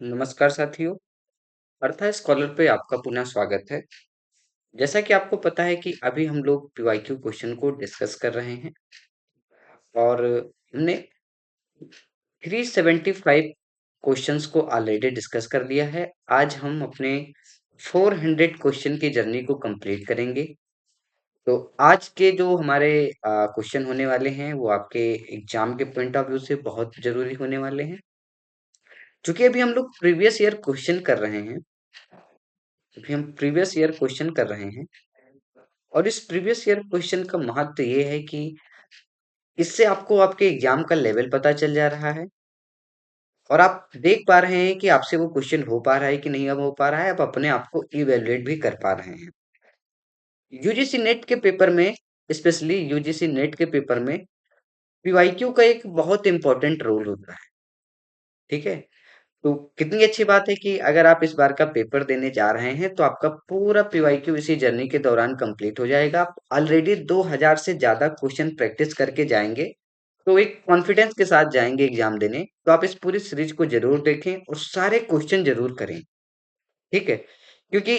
नमस्कार साथियों। अर्था स्कॉलर पे आपका पुनः स्वागत है। जैसा कि आपको पता है कि अभी हम लोग पीवाईक्यू क्वेश्चन को डिस्कस कर रहे हैं और हमने 375 क्वेश्चंस को ऑलरेडी डिस्कस कर लिया है। आज हम अपने 400 क्वेश्चन की जर्नी को कंप्लीट करेंगे। तो आज के जो हमारे क्वेश्चन होने वाले हैं वो आपके एग्जाम के पॉइंट ऑफ व्यू से बहुत जरूरी होने वाले हैं। क्योंकि अभी हम लोग प्रीवियस ईयर क्वेश्चन कर रहे हैं। अभी हम प्रीवियस ईयर क्वेश्चन कर रहे हैं और इस प्रीवियस ईयर क्वेश्चन का महत्व ये है कि इससे आपको आपके एग्जाम का लेवल पता चल जा रहा है और आप देख पा रहे हैं कि आपसे वो क्वेश्चन हो पा रहा है कि नहीं अब हो पा रहा है। आप अपने आप को इवेलुएट भी कर पा रहे हैं। यूजीसी नेट के पेपर में, स्पेशली यूजीसी नेट के पेपर में पीवाईक्यू का एक बहुत इंपॉर्टेंट रोल होता है। ठीक है, तो कितनी अच्छी बात है कि अगर आप इस बार का पेपर देने जा रहे हैं तो आपका पूरा पीवाईक्यू इसी जर्नी के दौरान कंप्लीट हो जाएगा। आप ऑलरेडी 2000 से ज्यादा क्वेश्चन प्रैक्टिस करके जाएंगे, तो एक कॉन्फिडेंस के साथ जाएंगे एग्जाम देने। तो आप इस पूरी सीरीज को जरूर देखें और सारे क्वेश्चन जरूर करें। ठीक है, क्योंकि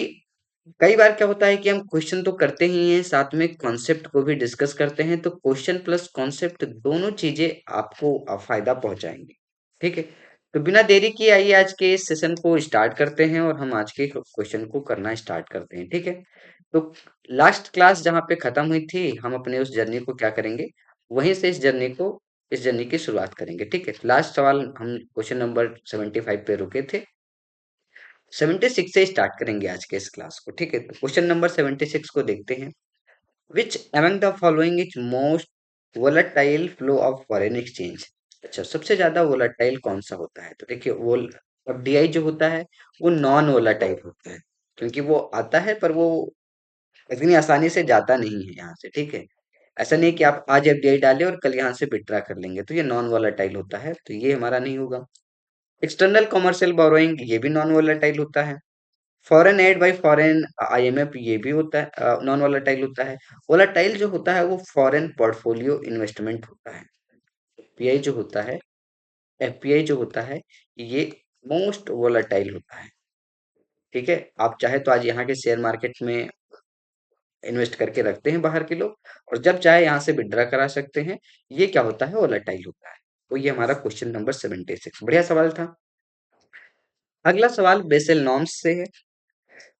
कई बार क्या होता है कि हम क्वेश्चन तो करते ही हैं, साथ में कॉन्सेप्ट को भी डिस्कस करते हैं, तो क्वेश्चन प्लस कॉन्सेप्ट दोनों चीजें आपको फायदा पहुंचाएंगी। ठीक है, तो बिना देरी किए आइए आज के इस सेशन को स्टार्ट करते हैं और हम आज के क्वेश्चन को करना स्टार्ट करते हैं। ठीक है, तो लास्ट क्लास जहाँ पे खत्म हुई थी, हम अपने उस जर्नी को क्या करेंगे, वहीं से इस जर्नी की शुरुआत करेंगे। ठीक है, लास्ट सवाल हम क्वेश्चन नंबर 75 पे रुके थे। 76 से स्टार्ट करेंगे आज के इस क्लास को। ठीक है, तो क्वेश्चन नंबर 76 को देखते हैं। विच among the following is most volatile flow of foreign exchange. अच्छा, सबसे ज्यादा वोलेटाइल कौन सा होता है? तो देखिए, वो एफडीआई जो होता है वो नॉन वोलेटाइल होता है, क्योंकि वो आता है पर वो इतनी आसानी से जाता नहीं है यहाँ से। ठीक है, ऐसा नहीं कि आप आज एफडीआई डालें और कल यहाँ से विड्रा कर लेंगे, तो ये नॉन वोलेटाइल होता है, तो ये हमारा नहीं होगा। एक्सटर्नल कमर्शियल बोरोइंग, ये भी नॉन वोलेटाइल होता है। Foreign add bye foreign IMF, ये भी होता है, नॉन वोलेटाइल होता है। वोलेटाइल जो होता है वो फॉरेन पोर्टफोलियो इन्वेस्टमेंट होता है। एफपीआई जो होता है, एफपीआई जो होता है, ये मोस्ट वोलेटाइल होता है। ठीक है, आप चाहे तो आज यहाँ के शेयर मार्केट में इन्वेस्ट करके रखते हैं बाहर के लोग, और जब चाहे यहाँ से विड्रा करा सकते हैं। ये क्या होता है? वोलेटाइल होता है। तो ये हमारा क्वेश्चन नंबर 76, बढ़िया सवाल था। अगला सवाल बेसल नॉर्म्स से है।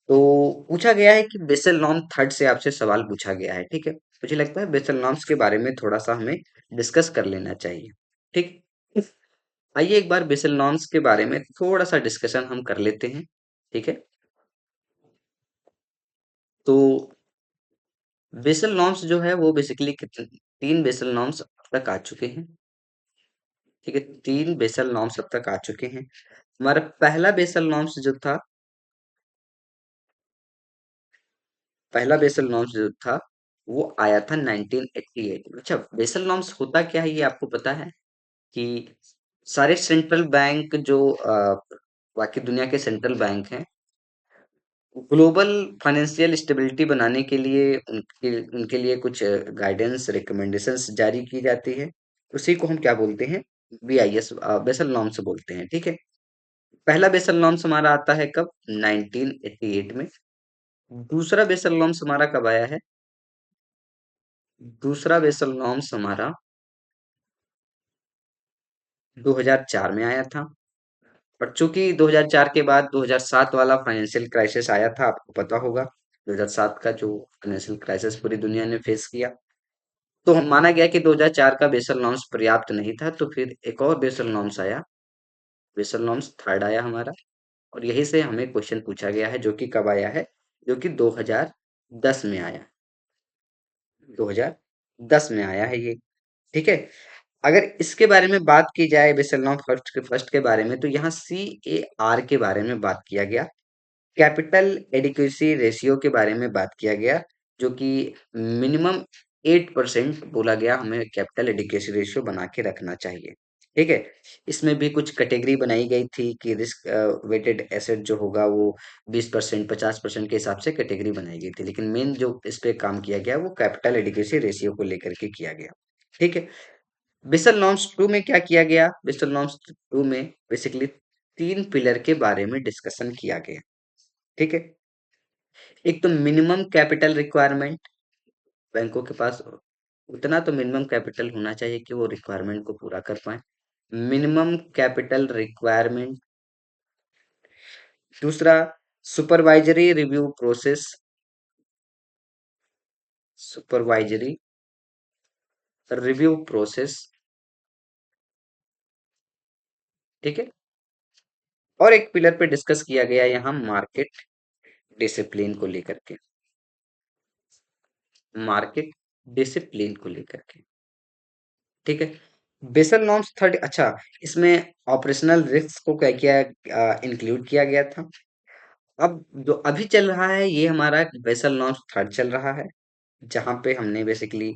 तो पूछा गया है कि बेसल नॉर्म थर्ड से आपसे सवाल पूछा गया है। ठीक है, मुझे लगता है बेसल नॉर्म्स के बारे में थोड़ा सा हमें डिस्कस कर लेना चाहिए। ठीक, आइए एक बार बेसल नॉर्म्स के बारे में थोड़ा सा डिस्कशन हम कर लेते हैं। ठीक है, तो बेसल नॉर्म्स जो है वो बेसिकली तीन बेसल नॉर्म्स अब तक आ चुके हैं। ठीक है, तीन बेसल नॉर्म्स अब तक आ चुके हैं। हमारा पहला बेसल नॉर्म्स जो था, पहला बेसल नॉर्म्स जो था वो आया था 1988 में। अच्छा, बेसल नॉर्म्स होता क्या है ये आपको पता है? कि सारे सेंट्रल बैंक जो बाकी दुनिया के सेंट्रल बैंक हैं, ग्लोबल फाइनेंशियल स्टेबिलिटी बनाने के लिए उनके उनके लिए कुछ गाइडेंस रिकमेंडेशंस जारी की जाती है। उसी को हम क्या बोलते हैं? बीआईएस, बेसल नॉर्म्स बोलते हैं। ठीक है, पहला बेसल नॉर्म्स हमारा आता है कब? 1988 में। दूसरा बेसल नॉर्म्स हमारा कब आया है? दूसरा बेसल नॉर्म्स हमारा 2004 में आया था। और चूंकि 2004 के बाद 2007 वाला फाइनेंशियल क्राइसिस आया था, आपको पता होगा 2007 का जो फाइनेंशियल क्राइसिस पूरी दुनिया ने फेस किया, तो हम माना गया कि 2004 का बेसल नॉर्म्स पर्याप्त नहीं था, तो फिर एक और बेसल नॉर्म्स आया। बेसल नॉर्म्स थर्ड आया हमारा, और यही से हमें क्वेश्चन पूछा गया है, जो कि कब आया है? जो कि 2010 में आया। 2010 में आया है ये। ठीक है, अगर इसके बारे में बात की जाए, बेसल नॉर्म फर्स्ट के बारे में, तो यहाँ सी ए आर के बारे में बात किया गया। कैपिटल एडिक्वेसी रेशियो के बारे में बात किया गया, जो कि मिनिमम 8% बोला गया हमें कैपिटल एडिक्वेसी रेशियो बना के रखना चाहिए। ठीक है, इसमें भी कुछ कैटेगरी बनाई गई थी कि रिस्क वेटेड एसेट जो होगा वो 20%, 50% के हिसाब से कैटेगरी बनाई गई थी, लेकिन मेन जो इस पे काम किया गया वो कैपिटल एडिक्वेसी रेशियो को लेकर के किया गया। ठीक है, बेसल नॉर्म्स 2 में क्या किया गया? बेसल नॉर्म्स 2 में बेसिकली तीन पिलर के बारे में डिस्कशन किया गया। ठीक है, एक तो मिनिमम कैपिटल रिक्वायरमेंट, बैंकों के पास उतना तो मिनिमम कैपिटल होना चाहिए कि वो रिक्वायरमेंट को पूरा कर पाए, मिनिमम कैपिटल रिक्वायरमेंट। दूसरा, supervisory review process, supervisory review process. ठीक है, और एक पिलर पे डिस्कस किया गया यहाँ मार्केट डिसिप्लिन को लेकर के, मार्केट डिसिप्लिन को लेकर के। ठीक है, बेसल नॉर्म्स थर्ड, अच्छा, इसमें ऑपरेशनल रिस्क को क्या किया, इंक्लूड किया गया था। अब जो अभी चल रहा है ये हमारा बेसल नॉर्म्स थर्ड चल रहा है, जहां पे हमने बेसिकली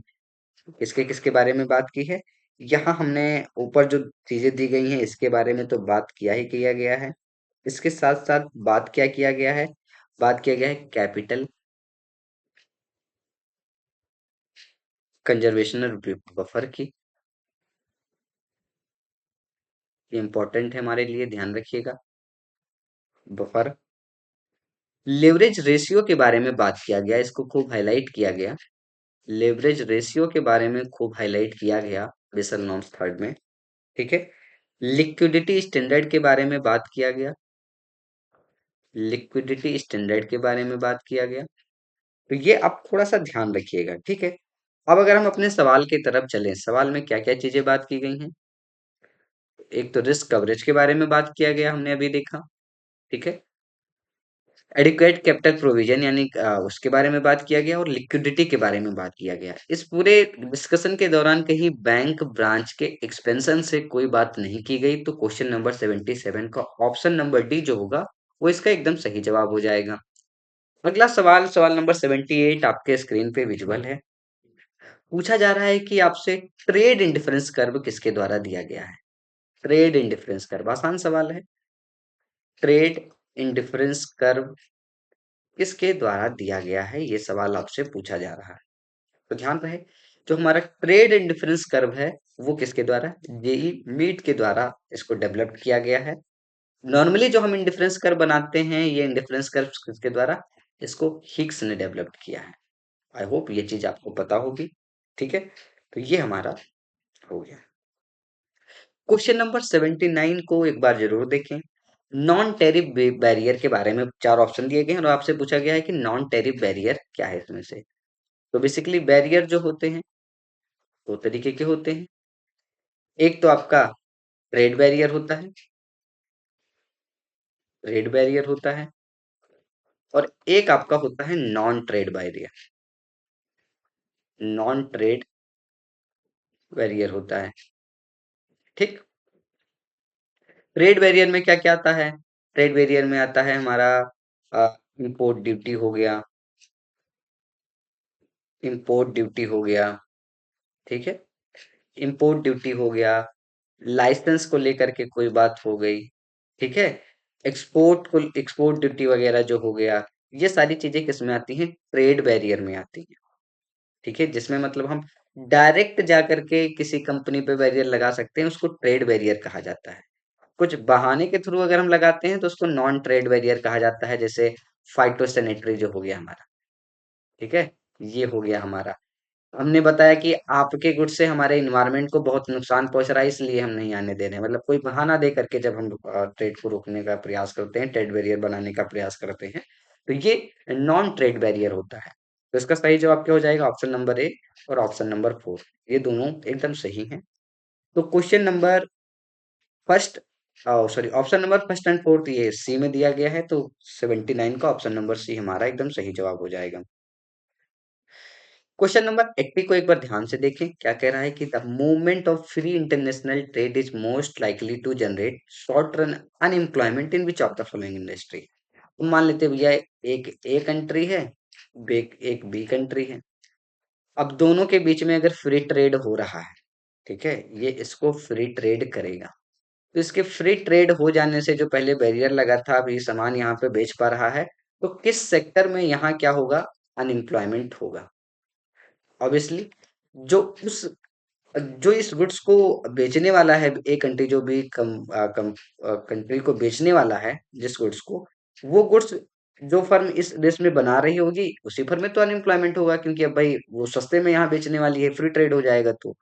किसके किसके बारे में बात की है। यहाँ हमने ऊपर जो चीजें दी गई हैं इसके बारे में तो बात किया ही किया गया है। इसके साथ साथ बात क्या किया गया है, बात किया गया है कैपिटल कंजर्वेशन बफर की, ये इंपॉर्टेंट है हमारे लिए, ध्यान रखिएगा। बफर, लेवरेज रेशियो के बारे में बात किया गया, इसको खूब हाईलाइट किया गया। लेवरेज रेशियो के बारे में खूब हाईलाइट किया गया बेसल नॉर्म्स थर्ड में। ठीक है, लिक्विडिटी स्टैंडर्ड के बारे में बात किया गया, लिक्विडिटी स्टैंडर्ड के बारे में बात किया गया। तो ये आप थोड़ा सा ध्यान रखिएगा। ठीक है, अब अगर हम अपने सवाल की तरफ चलें, सवाल में क्या क्या चीजें बात की गई हैं। एक तो रिस्क कवरेज के बारे में बात किया गया, हमने अभी देखा। ठीक है, एडिक्वेट कैपिटल प्रोविजन यानी उसके बारे में बात किया गया, और लिक्विडिटी के बारे में बात किया गया। इस पूरे डिस्कशन के दौरान कहीं बैंक ब्रांच के एक्सपेंशन से कोई बात नहीं की गई, तो क्वेश्चन नंबर 77 का ऑप्शन नंबर डी जो होगा वो इसका एकदम सही जवाब हो जाएगा। अगला सवाल, सवाल नंबर 78 आपके स्क्रीन पे विजुअल है। पूछा जा रहा है कि आपसे ट्रेड इंडिफरेंस कर्व किसके द्वारा दिया गया है। ट्रेड इंडिफरेंस कर्व आसान सवाल है, ट्रेड इंडिफरेंस कर्व किसके द्वारा दिया गया है, ये सवाल आपसे पूछा जा रहा है। तो ध्यान रहे, जो हमारा ट्रेड इंडिफरेंस कर्व है वो किसके द्वारा, जेई मीट के द्वारा इसको डेवलप किया गया है। नॉर्मली जो हम इंडिफरेंस कर्व बनाते हैं, ये इंडिफरेंस कर्व किसके द्वारा, इसको हिग्स ने डेवलप किया है। आई होप ये चीज आपको पता होगी। ठीक है, तो ये हमारा हो गया। क्वेश्चन नंबर 79 को एक बार जरूर देखें। नॉन टेरिफ बैरियर के बारे में चार ऑप्शन दिए गए हैं और आपसे पूछा गया है कि नॉन टेरिफ बैरियर क्या है इसमें से। तो बेसिकली बैरियर जो होते हैं दो तरीके के होते हैं, एक तो आपका ट्रेड बैरियर होता है, ट्रेड बैरियर होता है, और एक आपका होता है non trade barrier, non trade barrier होता है। ठीक, ट्रेड बैरियर में क्या क्या आता है, ट्रेड बैरियर में आता है हमारा इंपोर्ट ड्यूटी हो गया, इंपोर्ट ड्यूटी हो गया। ठीक है, इंपोर्ट ड्यूटी हो गया, लाइसेंस को लेकर के कोई बात हो गई। ठीक है, एक्सपोर्ट ड्यूटी वगैरह जो हो गया, ये सारी चीजें किस में आती हैं, ट्रेड बैरियर में आती हैं। ठीक है, जिसमें मतलब हम डायरेक्ट जा करके किसी कंपनी पे बैरियर लगा सकते हैं, उसको ट्रेड बैरियर कहा जाता है। कुछ बहाने के थ्रू अगर हम लगाते हैं तो उसको नॉन ट्रेड बैरियर कहा जाता है, जैसे फाइटोसैनिटरी जो हो गया हमारा। ठीक है, ये हो गया हमारा, हमने बताया कि आपके गुड्स से हमारे इन्वायरमेंट को बहुत नुकसान पहुंच रहा है इसलिए हम नहीं आने दे रहे हैं, मतलब कोई बहाना दे करके जब हम ट्रेड को रोकने का प्रयास करते हैं, ट्रेड बैरियर बनाने का प्रयास करते हैं, तो ये नॉन ट्रेड बैरियर होता है। तो इसका सही जवाब क्या हो जाएगा, ऑप्शन नंबर ए और ऑप्शन नंबर 4, ये दोनों एकदम सही हैं। तो question number first, sorry, option number first and fourth ये सी में दिया गया है, तो 79 का ऑप्शन नंबर सी हमारा एकदम सही जवाब हो जाएगा। क्वेश्चन नंबर 80 को एक बार ध्यान से देखें, क्या कह रहा है कि the movement of free international trade is most likely to generate short run unemployment in which of the following industry. मान लेते हैं भैया एक ए कंट्री है, एक बी कंट्री है। अब दोनों के बीच में अगर फ्री ट्रेड हो रहा है, ठीक है, ये इसको फ्री ट्रेड करेगा, तो इसके फ्री ट्रेड हो जाने से जो पहले बैरियर लगा था, अभी सामान यहाँ पे बेच पा रहा है, तो किस सेक्टर में यहाँ क्या होगा, अनएम्प्लॉयमेंट होगा। ऑब्वियसली जो उस जो इस गुड्स को बेचने वाला है, एक कंट्री जो भी कंट्री को बेचने वाला है जिस गुड्स को, वो गुड्स जो फर्म इस देश में बना रही होगी उसी फर्म में तो अनएम्प्लॉयमेंट होगा, क्योंकि अब भाई वो सस्ते में यहाँ बेचने वाली है, फ्री ट्रेड हो जाएगा। तो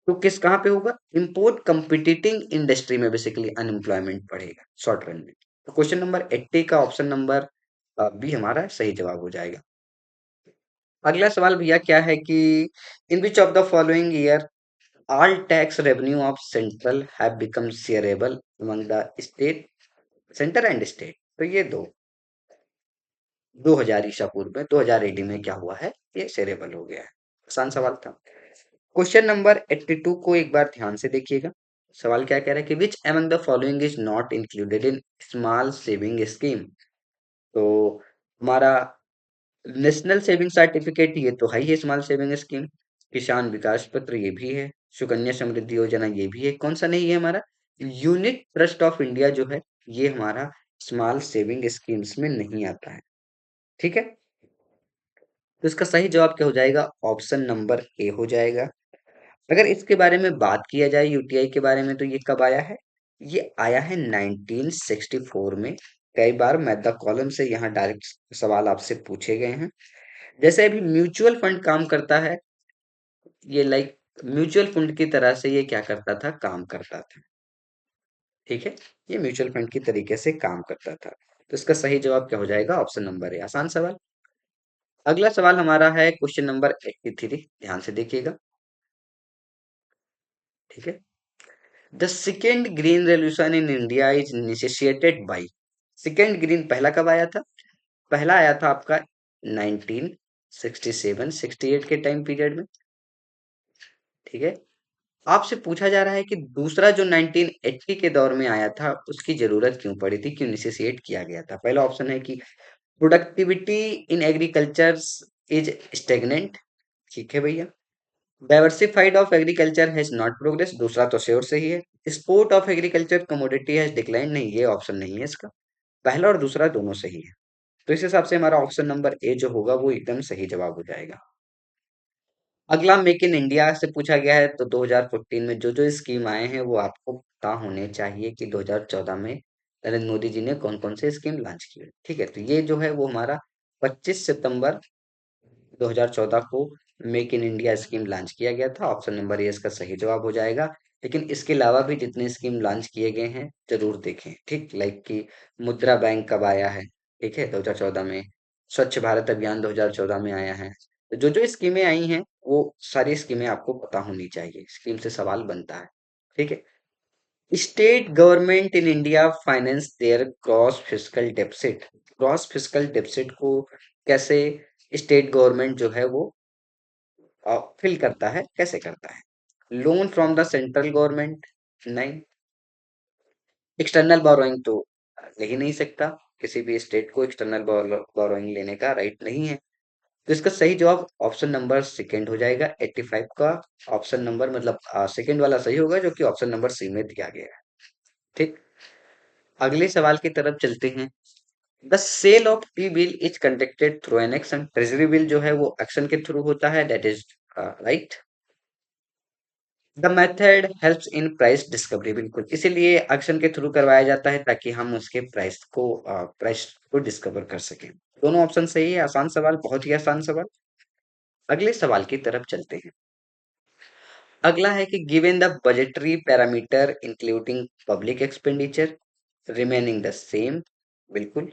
किस कहाँ पे होगा? इंपोर्ट कंपिटिटिंग इंडस्ट्री में बेसिकली अनएम्प्लॉयमेंट बढ़ेगा शॉर्ट रन में। तो क्वेश्चन नंबर 80 का ऑप्शन नंबर बी हमारा सही जवाब हो जाएगा। अगला सवाल भैया क्या है कि in which of the following year all tax revenue of central have become shareable among the state, center and state। तो ये 2000 ईसा पूर्व में, 2000 एडी में क्या हुआ है, ये शेयरेबल हो गया है। आसान सवाल था। क्वेश्चन नंबर 82 को एक बार ध्यान से देखिएगा। सवाल क्या कह रहा है कि विच among the following is not included in small saving scheme। तो हमारा नेशनल सेविंग सर्टिफिकेट ये तो है ही है, स्मॉल सेविंग स्कीम। किसान विकास पत्र ये भी है। सुकन्या समृद्धि योजना ये भी है। कौन सा नहीं है हमारा? यूनिट ट्रस्ट ऑफ इंडिया जो है, ये हमारा स्मॉल सेविंग स्कीम्स में नहीं आता है। ठीक है, तो इसका सही जवाब क्या हो जाएगा? ऑप्शन नंबर ए हो जाएगा। अगर इसके बारे में बात किया जाए यूटीआई के बारे में, तो ये कब आया है? ये आया है 1964 में। कई बार मैं द कॉलम से यहाँ डायरेक्ट सवाल आपसे पूछे गए हैं। जैसे अभी म्यूचुअल फंड काम करता है, ये लाइक म्यूचुअल फंड की तरह से ये क्या करता था, काम करता था। ठीक है, ये म्यूचुअल फंड की तरीके से काम करता था। तो इसका सही जवाब क्या हो जाएगा? Option number A. आसान सवाल। अगला सवाल हमारा है क्वेश्चन नंबर 83। ध्यान से देखिएगा। ठीक है, the second green revolution in India is initiated by. Second green पहला कब आया था? पहला आया था आपका 1967 68 के टाइम पीरियड में। ठीक है, आपसे पूछा जा रहा है कि दूसरा जो 1980 के दौर में आया था उसकी जरूरत क्यों पड़ी थी, क्यों इनिशिएट किया गया था? पहला ऑप्शन है कि productivity in agriculture is stagnant. ठीक है भैया। Diversified of agriculture has not progress, दूसरा तो श्योर सही है। Sport of agriculture commodity has decline, नहीं ये ऑप्शन नहीं है इसका। पहला और दूसरा दोनों सही है। तो इस हिसाब से हमारा ऑप्शन नंबर ए जो होगा वो एकदम सही जवाब हो जाएगा। अगला मेक इन इंडिया से पूछा गया है, तो 2014 में जो जो स्कीम आए हैं वो आपको पता होने चाहिए कि 2014 में नरेंद्र मोदी जी ने कौन कौन से स्कीम लॉन्च किए। ठीक है, तो ये जो है वो हमारा 25 सितंबर 2014 को make in India scheme launch किया गया था। ऑप्शन नंबर ए इसका सही जवाब हो जाएगा। लेकिन इसके अलावा भी जितने स्कीम लॉन्च किए गए हैं जरूर देखें। ठीक, लाइक कि मुद्रा बैंक कब आया है? ठीक है, 2014 में। स्वच्छ भारत अभियान 2014 में आया है। तो जो जो स्कीमें आई हैं वो सारी स्कीमें आपको पता होनी चाहिए, स्कीम से सवाल बनता है। ठीक है, state government in India finance their cross fiscal deficit. Cross fiscal deficit को कैसे स्टेट गवर्नमेंट जो है वो फिल करता है, कैसे करता है? Loan from the central government? नहीं। एक्सटर्नल बोरोइंग तो ले ही नहीं सकता, किसी भी स्टेट को एक्सटर्नल बोरोइंग लेने का राइट नहीं है। तो इसका सही जवाब ऑप्शन नंबर सेकंड हो जाएगा। 85 का ऑप्शन नंबर मतलब सेकंड वाला सही होगा, जो कि ऑप्शन नंबर सी में दिया गया है। ठीक, अगले सवाल की तरफ चलते हैं। The sale of T bill is conducted through an action. Treasury bill जो है वो एक्शन के थ्रू होता है, that is right. The method helps in price discovery, बिल्कुल इसीलिए एक्शन के थ्रू करवाया जाता है ताकि हम उसके प्राइस को डिस्कवर कर सकें। दोनों ऑप्शन सही है। आसान सवाल, बहुत ही आसान सवाल। अगले सवाल की तरफ चलते हैं। अगला है कि given the budgetary parameter including public expenditure remaining the same, बिल्कुल।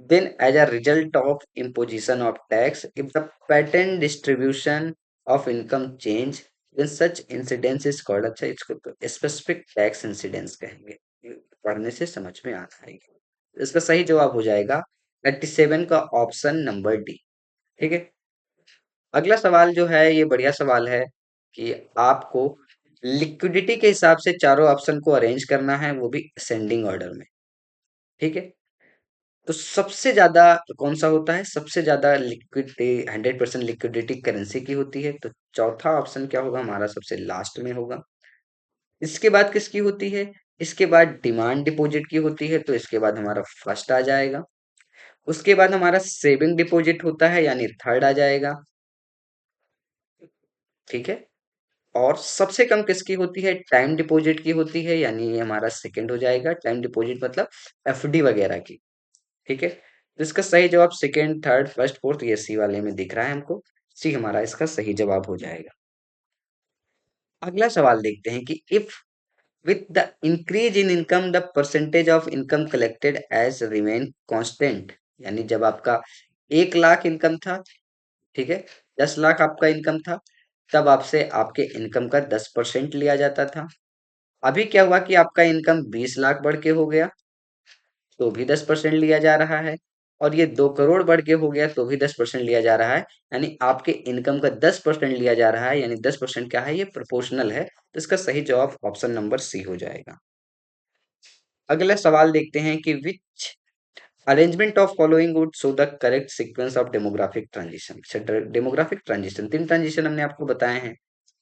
Then as a result of imposition of tax, if the pattern distribution of income change, then such incidence is called, अच्छा इसको तो स्पेसिफिक टैक्स इंसिडेंस कहेंगे। ये पढ़ने से समझ में आता है। इसका सही जवाब हो जाएगा 87 का ऑप्शन नंबर डी। ठीक है, अगला सवाल जो है ये बढ़िया सवाल है कि आपको लिक्विडिटी के हिसाब से चारों ऑप्शन को अरेंज करना है, वो भी असेंडिंग ऑर्डर में। ठीक है, तो सबसे ज्यादा कौन सा होता है? सबसे ज्यादा लिक्विडिटी 100% लिक्विडिटी करेंसी की होती है, तो चौथा ऑप्शन क्या होगा हमारा? सबसे लास्ट में होगा। इसके बाद किसकी होती है? इसके बाद डिमांड डिपॉजिट की होती है, तो इसके बाद हमारा फर्स्ट आ जाएगा। उसके बाद हमारा सेविंग डिपॉजिट होता है, यानी थर्ड आ जाएगा। ठीक है, और सबसे कम किसकी होती है? टाइम डिपॉजिट की होती है, यानी ये हमारा सेकंड हो जाएगा। टाइम डिपॉजिट मतलब एफडी वगैरह की। ठीक है, तो इसका सही जवाब सेकंड, थर्ड, फर्स्ट, फोर्थ, ये सी वाले में दिख रहा है हमको। सी हमारा इसका सही जवाब हो जाएगा। अगला सवाल देखते हैं कि if with the increase in income the percentage of income collected as remain constant, यानी जब आपका 1 लाख इनकम था, ठीक है, 10 लाख आपका इनकम था, तब आपसे आपके इनकम का 10% लिया जाता था। अभी क्या हुआ कि आपका इनकम 20 लाख बढ़ के हो गया, तो भी 10% लिया जा रहा है। और ये 2 करोड़ बढ़ के हो गया, तो भी 10% लिया जा रहा है। यानी आपके इनकम का 10% लिया जा रहा है, यानी 10% क्या है? ये प्रोपोर्शनल है। तो इसका सही जवाब ऑप्शन नंबर सी हो जाएगा। अगला सवाल देखते हैं कि which arrangement of following would show the correct sequence of demographic transition. Demographic transition, 3 transition हमने आपको बताए हैं।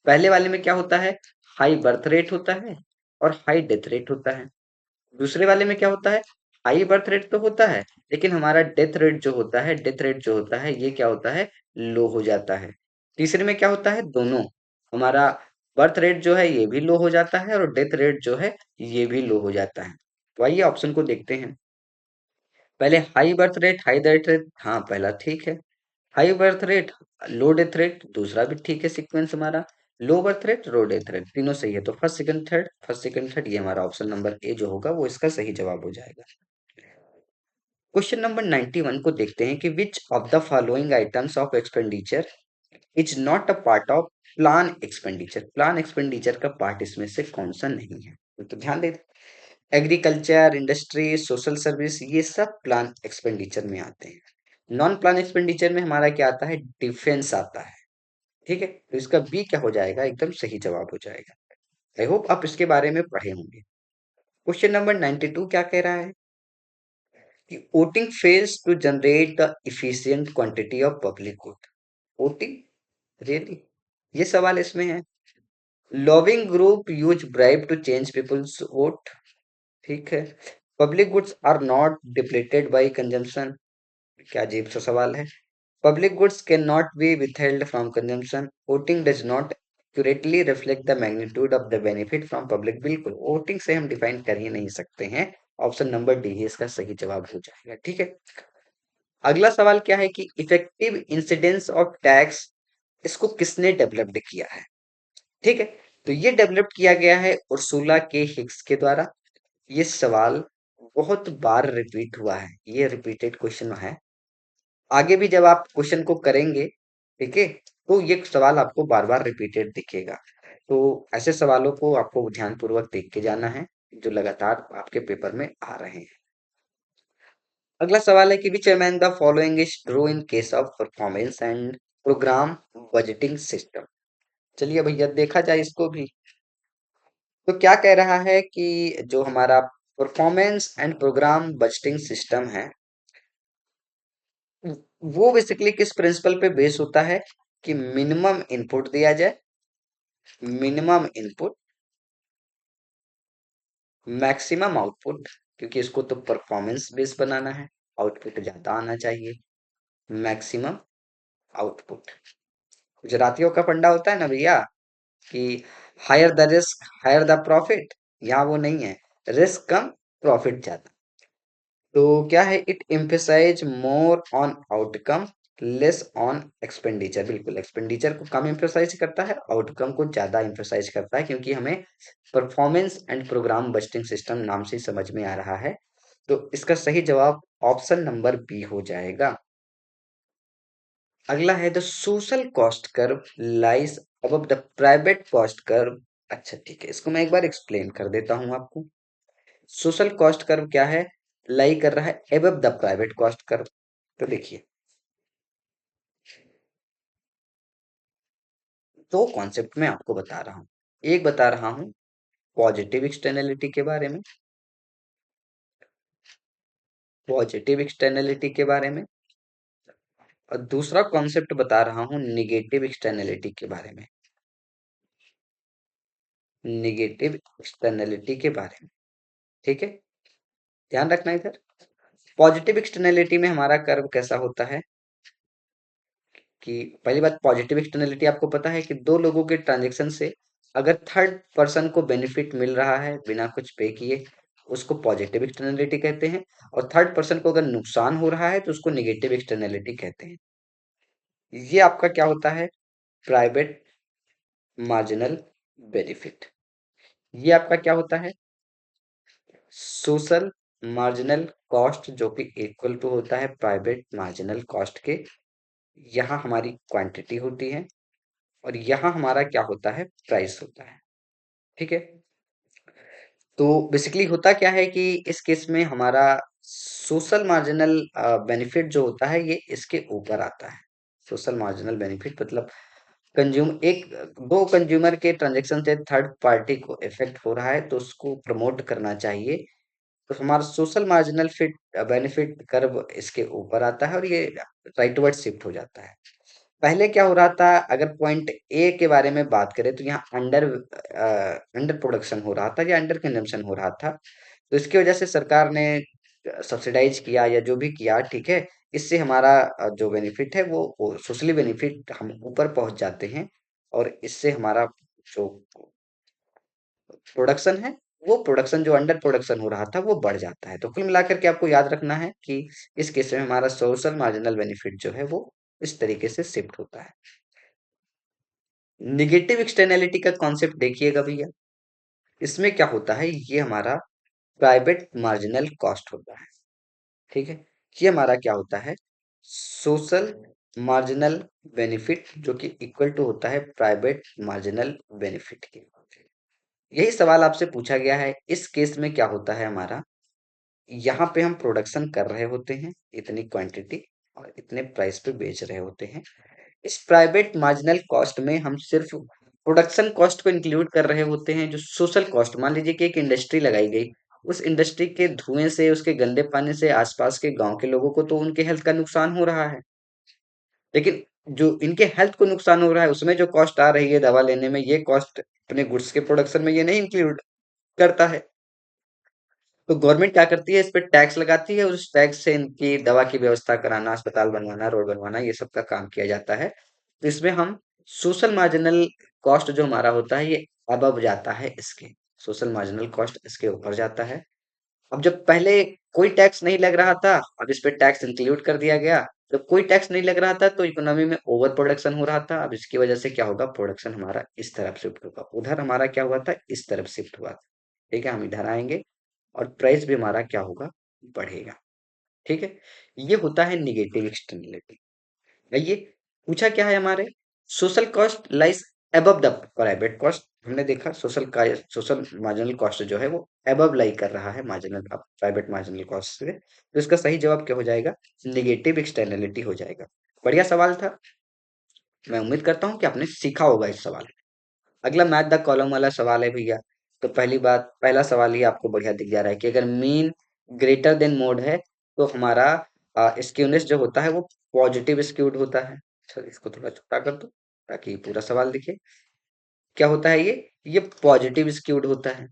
पहले वाले में क्या होता है? हाई बर्थ रेट होता है और हाई डेथ रेट होता है। दूसरे वाले में क्या होता है? हाई बर्थ रेट तो होता है, लेकिन हमारा डेथ रेट जो होता है, ये क्या होता है? लो हो जाता है। तीसरे में क्या होता है? दोनों, हमारा बर्थ रेट जो है ये भी लो हो जाता है और डेथ रेट जो है ये भी लो हो जाता है। तो आइए ऑप्शन को देखते हैं। पहले high birth rate, high death rate, हाँ पहला ठीक है। हाई बर्थ रेट, लो डेथ रेट, दूसरा भी ठीक है सीक्वेंस हमारा। लो बर्थ रेट, लो डेथ रेट, तीनों सही है। तो first second third, first second third, ये हमारा ऑप्शन नंबर ए जो होगा वो इसका सही जवाब हो जाएगा। क्वेश्चन नंबर 91 को देखते हैं कि विच of the following items of expenditure is not a part of plan expenditure. Plan expenditure का पार्ट इसमें से कौन सा नहीं है? तो ध्यान दे, एग्रीकल्चर, इंडस्ट्री, सोशल सर्विस, ये सब प्लान एक्सपेंडिचर में आते हैं। नॉन प्लान एक्सपेंडिचर में हमारा क्या आता है? डिफेंस आता है। ठीक है, तो इसका बी क्या हो जाएगा? एकदम सही जवाब हो जाएगा। आई होप आप इसके बारे में पढ़े होंगे। क्वेश्चन नंबर 92 क्या कह रहा है कि voting fails to generate the efficient quantity of public good. Voting, really, ये सवाल इसमें है। Lobbying group use bribe to change people's vote, ठीक है। Public goods are not depleted by consumption, क्या अजीब सा सवाल है। Public goods can not be withheld from consumption. Voting does not accurately reflect the magnitude of the benefit from public. बिल्कुल, voting से हम डिफाइन कर ही नहीं सकते हैं। ऑप्शन नंबर डी ही इसका सही जवाब हो जाएगा। ठीक है, अगला सवाल क्या है कि इफेक्टिव इंसिडेंस ऑफ टैक्स, इसको किसने डेवलप्ड किया है? ठीक है, तो ये डेवलप किया गया है उर्सुला के हिक्स के द्वारा। ये सवाल बहुत बार रिपीट हुआ है, ये रिपीटेड क्वेश्चन है। आगे भी जब आप क्वेश्चन को करेंगे, ठीक है, तो ये सवाल आपको बार बार रिपीटेड दिखेगा। तो ऐसे सवालों को आपको ध्यानपूर्वक देख के जाना है, जो लगातार आपके पेपर में आ रहे हैं। अगला सवाल है कि which among the following is true in case of performance and programme budgeting system. चलिए भैया देखा जाए इसको भी। तो क्या कह रहा है कि जो हमारा performance and programme budgeting system है, वो बेसिकली किस प्रिंसिपल पे बेस होता है कि मिनिमम इनपुट दिया जाए, मिनिमम इनपुट, मैक्सिमम आउटपुट, क्योंकि इसको तो परफॉर्मेंस बेस बनाना है, आउटपुट ज्यादा आना चाहिए, मैक्सिमम आउटपुट। गुजरातियों का फंडा होता है ना भैया कि higher the risk higher the profit. यहाँ वो नहीं है, रिस्क कम, प्रॉफिट ज्यादा। तो क्या है, it emphasise more on outcome, less on expenditure. बिल्कुल, एक्सपेंडिचर को कम एम्फेसाइज करता है, आउटकम को ज्यादा एम्फेसाइज करता है, क्योंकि हमें performance and programme budgeting system नाम से ही समझ में आ रहा है। तो इसका सही जवाब ऑप्शन नंबर बी हो जाएगा। अगला है the social cost curve lies above the private cost curve. अच्छा ठीक है, इसको मैं एक बार एक्सप्लेन कर देता हूं आपको। सोशल कॉस्ट कर्व क्या है? लाई कर रहा है above the private cost curve. तो देखिए, दो कॉन्सेप्ट मैं आपको बता रहा हूं। एक बता रहा हूं पॉजिटिव एक्सटर्नलिटी के बारे में, पॉजिटिव एक्सटर्नलिटी के बारे में, और दूसरा कॉन्सेप्ट बता रहा हूं निगेटिव एक्सटर्नलिटी के बारे में, निगेटिव एक्सटर्नलिटी के बारे में। ठीक है, ध्यान रखना इधर। पॉजिटिव एक्सटर्नलिटी में हमारा कर्व कैसा होता है कि पहली बात, पॉजिटिव एक्सटर्नैलिटी आपको पता है कि दो लोगों के ट्रांजेक्शन से अगर थर्ड पर्सन को बेनिफिट मिल रहा है बिना कुछ पे किए, उसको पॉजिटिव एक्सटर्नैलिटी कहते हैं। और थर्ड पर्सन को अगर नुकसान हो रहा है तो उसको नेगेटिव एक्सटर्नैलिटी कहते हैं। ये आपका क्या होता है? Private marginal benefit. ये आपका क्या होता है? सोशल मार्जिनल कॉस्ट, जो कि इक्वल टू होता है प्राइवेट मार्जिनल कॉस्ट के। यहाँ हमारी क्वांटिटी होती है और यहाँ हमारा क्या होता है? प्राइस होता है। ठीक है। तो बेसिकली होता क्या है कि इस केस में हमारा सोशल मार्जिनल बेनिफिट जो होता है ये इसके ऊपर आता है। सोशल मार्जिनल बेनिफिट मतलब एक दो कंज्यूमर के ट्रांजेक्शन से थर्ड पार्टी को इफेक्ट हो रहा है तो उसको प्रमोट करना चाहिए। तो हमारा social marginal fit benefit curve इसके ऊपर आता है और ये राइटवर्ड शिफ्ट हो जाता है। पहले क्या हो रहा था, अगर पॉइंट ए के बारे में बात करें तो यहाँ अंडर प्रोडक्शन हो रहा था या अंडर कंजम्पशन हो रहा था। तो इसकी वजह से सरकार ने सब्सिडाइज किया या जो भी किया, ठीक है। इससे हमारा जो बेनिफिट है वो सोशली बेनिफिट हम ऊपर पहुंच जाते हैं और इससे हमारा जो प्रोडक्शन है, वो प्रोडक्शन जो अंडर प्रोडक्शन हो रहा था वो बढ़ जाता है। तो कुल मिलाकर के आपको याद रखना है कि इस केस में हमारा सोशल मार्जिनल बेनिफिट जो है वो इस तरीके से शिफ्ट होता है। निगेटिव एक्सटर्नैलिटी का कॉन्सेप्ट देखिएगा भैया। इसमें क्या होता है, ये हमारा प्राइवेट मार्जिनल कॉस्ट होता है। ठीक है। ये हमारा क्या होता है? सोशल मार्जिनल बेनिफिट, जो कि इक्वल टू होता है प्राइवेट मार्जिनल बेनिफिट के। यही सवाल आपसे पूछा गया है। इस केस में क्या होता है हमारा, यहाँ पे हम प्रोडक्शन कर रहे होते हैं इतनी क्वांटिटी और इतने प्राइस पे बेच रहे होते हैं। इस प्राइवेट मार्जिनल कॉस्ट में हम सिर्फ प्रोडक्शन कॉस्ट को इंक्लूड कर रहे होते हैं। जो सोशल कॉस्ट, मान लीजिए कि एक इंडस्ट्री लगाई गई, उस इंडस्ट्री के धुएं से, उसके गंदे पानी से आसपास के गांव के लोगों को तो उनके हेल्थ का नुकसान हो रहा है। लेकिन जो इनके हेल्थ को नुकसान हो रहा है उसमें जो कॉस्ट आ रही है दवा लेने में, ये कॉस्ट अपने गुड्स के प्रोडक्शन में ये नहीं इंक्लूड करता है। तो गवर्नमेंट क्या करती है, इस पे टैक्स लगाती है, उस टैक्स से इनकी दवा की व्यवस्था कराना, अस्पताल बनवाना, रोड बनवाना, ये सब का काम किया जाता है। तो इसमें हम सोशल मार्जिनल कॉस्ट जो हमारा होता है ये अबव जाता है इसके। सोशल मार्जिनल कॉस्ट इसके ऊपर जाता है। अब जब पहले कोई टैक्स नहीं लग रहा था, अब इस पे टैक्स इंक्लूड कर दिया गया। जब कोई टैक्स नहीं लग रहा था तो इकोनॉमी में ओवर प्रोडक्शन हो रहा था। अब इसकी वजह से क्या होगा, प्रोडक्शन हमारा इस तरफ शिफ्ट होगा। उधर हमारा क्या हुआ था, इस तरफ शिफ्ट हुआ था। ठीक है, हम इधर आएंगे और प्राइस भी हमारा क्या होगा, बढ़ेगा। ठीक है। ये होता है निगेटिव एक्सटर्नलिटी। ये पूछा क्या है हमारे, social cost lies above the private cost. हमने देखा सोशल मार्जिनल कॉस्ट जो है वो अबव लाई कर रहा है मार्जिनल प्राइवेट मार्जिनल कॉस्ट से। तो इसका सही जवाब क्या हो जाएगा, निगेटिव एक्सटर्नलिटी हो जाएगा। बढ़िया सवाल था। मैं उम्मीद करता हूँ कि आपने सीखा होगा इस सवाल। अगला मैथ द कॉलम वाला सवाल है भैया। तो पहला सवाल ही आपको बढ़िया दिख जा रहा है कि अगर मीन ग्रेटर देन मोड है तो हमारा स्क्यूनेस जो होता है वो पॉजिटिव स्क्यूड होता है। चल इसको थोड़ा छोटा कर दो ताकि पूरा सवाल दिखे। क्या होता है ये पॉजिटिव स्क्यूड होता है।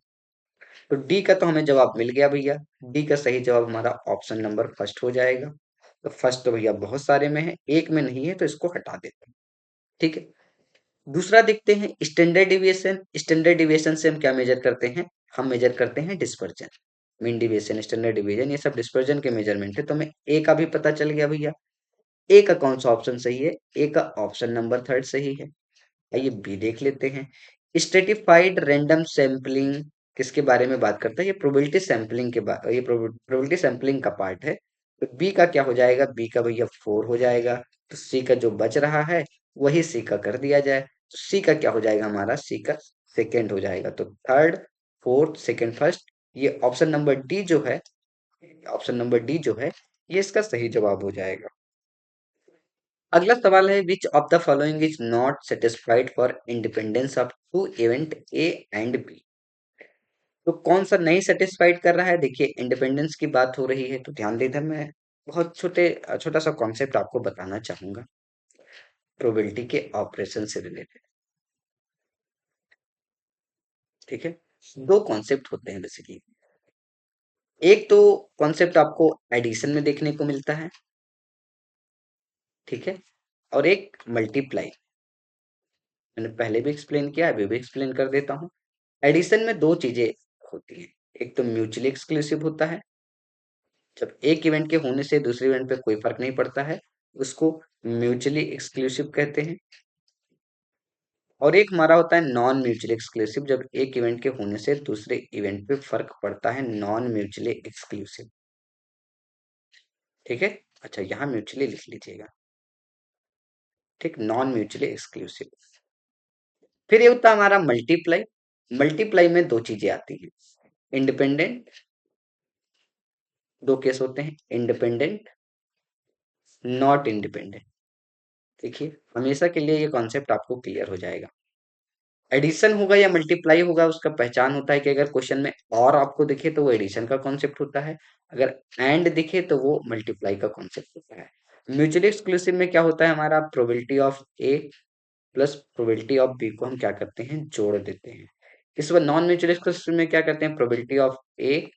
तो डी का तो हमें जवाब मिल गया भैया। डी का सही जवाब हमारा ऑप्शन नंबर फर्स्ट हो जाएगा। तो फर्स्ट तो भैया बहुत सारे में है, एक में नहीं है, तो इसको हटा देते हैं। ठीक है। दूसरा देखते हैं स्टैंडर्ड डिविएशन। स्टैंडर्ड डिविएशन से हम क्या मेजर करते हैं, हम मेजर करते हैं dispersion. Mean deviation, standard division, ये सब डिस्पर्जन के मेजरमेंट है। तो हमें ए का भी पता चल गया भैया। ए का कौन सा ऑप्शन सही है, ए का ऑप्शन नंबर थर्ड सही है। आइए बी देख लेते हैं। स्ट्रेटिफाइड रैंडम सैंपलिंग किसके बारे में बात करता है, ये प्रोबेबिलिटी सैंपलिंग ये प्रोबेबिलिटी सैंपलिंग का पार्ट है। तो बी का क्या हो जाएगा, बी का भैया 4 हो जाएगा। तो सी का जो बच रहा है वही सी का कर दिया जाए। तो सी का क्या हो जाएगा, हमारा सी का सेकेंड हो जाएगा। तो थर्ड, फोर्थ, सेकेंड, फर्स्ट, ये ऑप्शन नंबर डी जो है ये इसका सही जवाब हो जाएगा। अगला सवाल है, which of the following is not satisfied for independence of two event A and B. तो कौन सा नहीं सेटिस्फाइड कर रहा है, देखिए इंडिपेंडेंस की बात हो रही है तो ध्यान दे, इधर मैं बहुत छोटा सा कॉन्सेप्ट आपको बताना चाहूंगा प्रोबेबिलिटी के ऑपरेशन से रिलेटेड। ठीक है। दो कॉन्सेप्ट होते हैं बेसिकली। एक तो कॉन्सेप्ट आपको एडिशन में देखने को मिलता है। ठीक है। और एक मल्टीप्लाई। मैंने पहले भी एक्सप्लेन किया, अभी भी एक्सप्लेन कर देता हूँ। एडिशन में दो चीजें होती हैं, एक तो म्यूचुअली एक्सक्लूसिव होता है, जब एक इवेंट के होने से दूसरे इवेंट पे कोई फर्क नहीं पड़ता है, उसको म्यूचुअली एक्सक्लूसिव कहते हैं। और एक हमारा होता है नॉन म्यूचुअली एक्सक्लूसिव, जब एक इवेंट के होने से दूसरे इवेंट पे फर्क पड़ता है, नॉन म्यूचुअली एक्सक्लूसिव। ठीक है, अच्छा यहाँ म्यूचुअली लिख लीजिएगा। ठीक, नॉन म्यूचुअली एक्सक्लूसिव। फिर ये होता है हमारा मल्टीप्लाई। मल्टीप्लाई में दो चीजें आती हैं, इंडिपेंडेंट, दो केस होते हैं, इंडिपेंडेंट, नॉट इंडिपेंडेंट। देखिए हमेशा के लिए ये कॉन्सेप्ट आपको क्लियर हो जाएगा। एडिशन होगा या मल्टीप्लाई होगा, उसका पहचान होता है कि अगर क्वेश्चन में और आपको दिखे तो वो एडिशन का कॉन्सेप्ट होता है, अगर एंड दिखे तो वो मल्टीप्लाई का कॉन्सेप्ट होता है। म्यूचुअली एक्सक्लूसिव में क्या होता है हमारा, probability of A plus probability of B को हम क्या करते हैं, जोड़ देते हैं। इस बार नॉन म्यूचुअल एक्सक्लूसिव में क्या करते हैं, probability of A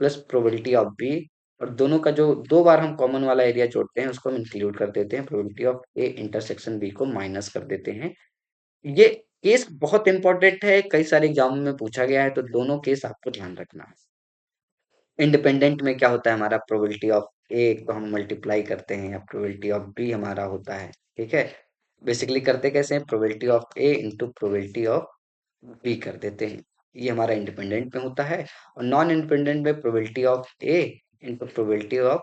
plus probability of B, और दोनों का जो दो बार हम कॉमन वाला एरिया जोड़ते हैं उसको हम इंक्लूड कर देते हैं, probability of A intersection B को माइनस कर देते हैं। ये केस बहुत इंपॉर्टेंट है, कई सारे एग्जाम में पूछा गया है, तो दोनों केस आपको ध्यान रखना है। इंडिपेंडेंट में क्या होता है हमारा, प्रोबेबिलिटी ऑफ ए को हम मल्टीप्लाई करते हैं, या प्रोबेबिलिटी ऑफ बी हमारा होता है। ठीक है, बेसिकली करते कैसे हैं, probability of A into probability of B कर देते हैं, ये हमारा इंडिपेंडेंट में होता है। और नॉन इंडिपेंडेंट में probability of A into probability of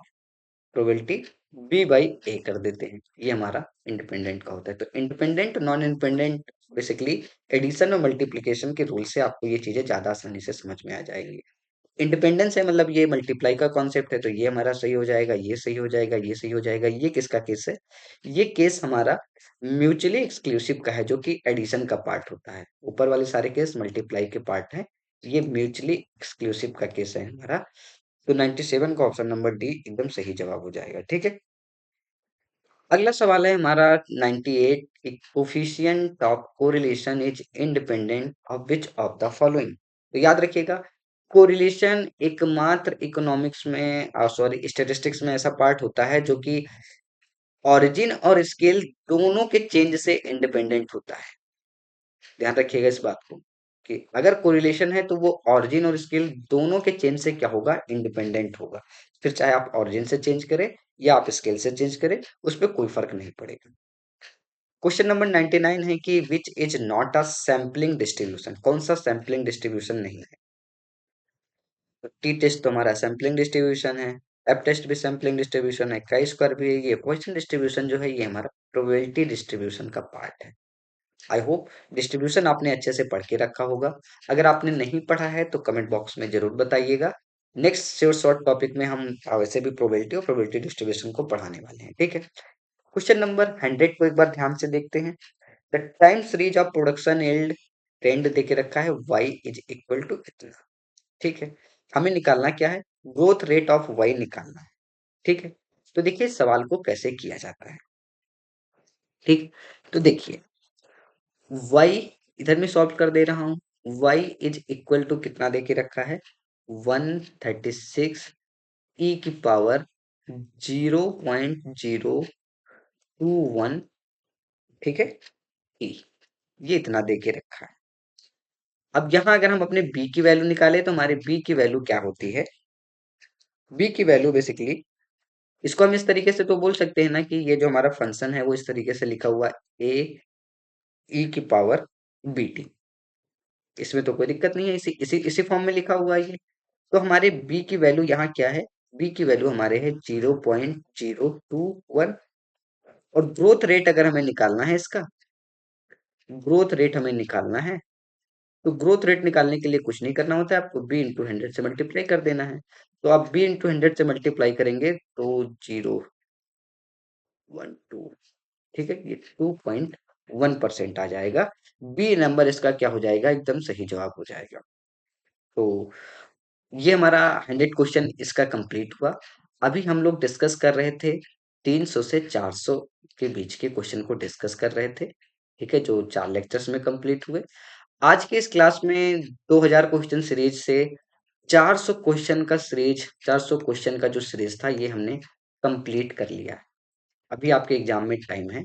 probability B by A कर देते हैं, ये हमारा इंडिपेंडेंट का होता है। तो independent non independent basically addition और मल्टीप्लिकेशन के रूल से आपको ये चीजें ज्यादा आसानी से समझ में आ जाएंगी। इंडिपेंडेंस है मतलब ये मल्टीप्लाई का कॉन्सेप्ट है, तो ये हमारा सही हो जाएगा, ये सही हो जाएगा, ये सही हो जाएगा। ये किसका केस है, ये केस हमारा म्यूचुअली एक्सक्लूसिव का है, जो कि एडिशन का पार्ट होता है। ऊपर वाले सारे केस मल्टीप्लाई के पार्ट है, ये म्यूचुअली एक्सक्लूसिव का केस है हमारा। तो 97 का ऑप्शन नंबर डी एकदम सही जवाब हो जाएगा। ठीक है, अगला सवाल है हमारा 98, coefficient of correlation is independent of which of the following. तो याद रखिएगा, कोरिलेशन एकमात्र इकोनॉमिक्स में, सॉरी स्टैटिस्टिक्स में ऐसा पार्ट होता है जो कि ओरिजिन और स्केल दोनों के चेंज से इंडिपेंडेंट होता है। ध्यान रखिएगा इस बात को, कि अगर कोरिलेशन है तो वो ओरिजिन और स्केल दोनों के चेंज से क्या होगा, इंडिपेंडेंट होगा। फिर चाहे आप ओरिजिन से चेंज करें या आप स्केल से चेंज करें, उस पर कोई फर्क नहीं पड़ेगा। क्वेश्चन नंबर 99 है कि which is not a sampling distribution, कौन सा सैम्पलिंग डिस्ट्रीब्यूशन नहीं है। तो टी टेस्ट तो हमारा सैम्पलिंग डिस्ट्रीब्यूशन है, एफ टेस्ट भी सैम्पलिंग डिस्ट्रीब्यूशन है, काई स्क्वायर भी है, ये पॉइसन डिस्ट्रीब्यूशन जो है ये हमारा प्रोबेबिलिटी डिस्ट्रीब्यूशन का पार्ट है। आई होप डिस्ट्रीब्यूशन आपने अच्छे से पढ़ के रखा होगा। अगर आपने नहीं पढ़ा है तो कमेंट बॉक्स में जरूर बताइएगा। नेक्स्ट शॉर्ट टॉपिक में हम वैसे भी प्रोबेबिलिटी और प्रोबेबिलिटी डिस्ट्रीब्यूशन को पढ़ाने वाले हैं। ठीक है, क्वेश्चन नंबर 100 को एक बार ध्यान से देखते हैं। The time series of production yield trend देके रखा है, y इज इक्वल टू इतना। ठीक है, हमें निकालना क्या है, ग्रोथ रेट ऑफ y निकालना है। ठीक है, तो देखिए सवाल को कैसे किया जाता है। ठीक, तो देखिए y इधर में सॉल्व कर दे रहा हूं, y इज इक्वल टू कितना देके रखा है, 136 e की पावर 0.021। ठीक है, e, ये इतना देके रखा है। अब यहाँ अगर हम अपने b की वैल्यू निकाले तो हमारे b की वैल्यू क्या होती है, b की वैल्यू बेसिकली, इसको हम इस तरीके से तो बोल सकते हैं ना कि ये जो हमारा फंक्शन है वो इस तरीके से लिखा हुआ है, a e की पावर bt। इसमें तो कोई दिक्कत नहीं है, इसी इसी इसी फॉर्म में लिखा हुआ है ये। तो हमारे b की वैल्यू यहाँ क्या है, b की वैल्यू हमारे है 0.021। और ग्रोथ रेट अगर हमें निकालना है इसका, ग्रोथ रेट हमें निकालना है, तो ग्रोथ रेट निकालने के लिए कुछ नहीं करना होता है, आपको b इंटू 100 से मल्टीप्लाई कर देना है। तो आप b इंटू 100 से मल्टीप्लाई करेंगे तो 0.12, ठीक है, ये 2.1% आ जाएगा। बी नंबर इसका क्या हो जाएगा, एकदम सही जवाब हो जाएगा। तो ये हमारा 100 क्वेश्चन इसका कंप्लीट हुआ। अभी हम लोग डिस्कस कर रहे थे 300 से 400 के बीच के क्वेश्चन को डिस्कस कर रहे थे। ठीक है, जो 4 लेक्चर्स में कंप्लीट हुए। आज के इस क्लास में 2000 क्वेश्चन सीरीज से 400 क्वेश्चन का सीरीज, 400 क्वेश्चन का जो सीरीज था ये हमने कंप्लीट कर लिया है। अभी आपके एग्जाम में टाइम है,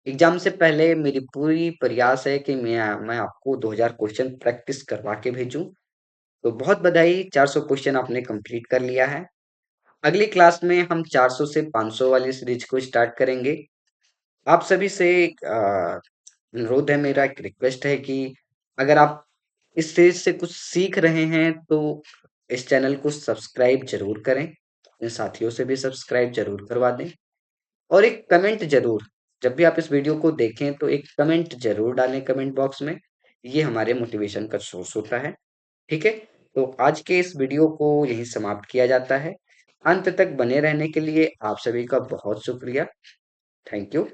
एग्जाम से पहले मेरी पूरी प्रयास है कि मैं आपको 2000 क्वेश्चन प्रैक्टिस करवा के भेजूं। तो बहुत बधाई, 400 क्वेश्चन आपने कंप्लीट कर लिया है। अगली क्लास में हम 400 से 500 वाली सीरीज को स्टार्ट करेंगे। आप सभी से एक अनुरोध है, मेरा एक रिक्वेस्ट है कि अगर आप इस सीरीज से कुछ सीख रहे हैं तो इस चैनल को सब्सक्राइब जरूर करें, अपने साथियों से भी सब्सक्राइब जरूर करवा दें और एक कमेंट जरूर, जब भी आप इस वीडियो को देखें तो एक कमेंट जरूर डालें कमेंट बॉक्स में। ये हमारे मोटिवेशन का सोर्स होता है। ठीक है, तो आज के इस वीडियो को यहीं समाप्त किया जाता है। अंत तक बने रहने के लिए आप सभी का बहुत शुक्रिया। Thank you.